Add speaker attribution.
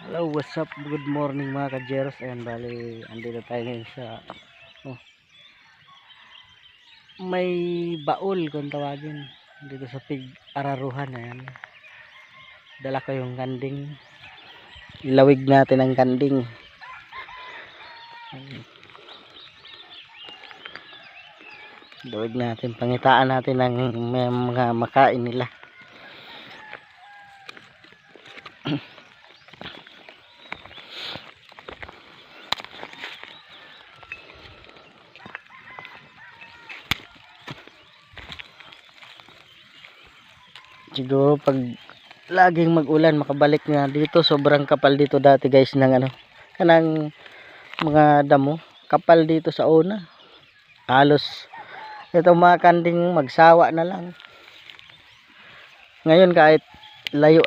Speaker 1: Hello, what's up? Good morning mga ka-Jeros. Ayan, bali, andito tayo ngayon sa oh, may baul kung tawagin dito sa Pig-Araruhan. Ayan, dala ko yung kanding, ilawig natin ang kanding. Ilawig natin, pangitaan natin ng mga makain nila. Siguro pag laging mag-ulan makabalik nga dito, sobrang kapal dito dati guys ng kanang mga damo, kapal dito sa una. Halos itong mga kanding magsawa na lang. Ngayon kahit layo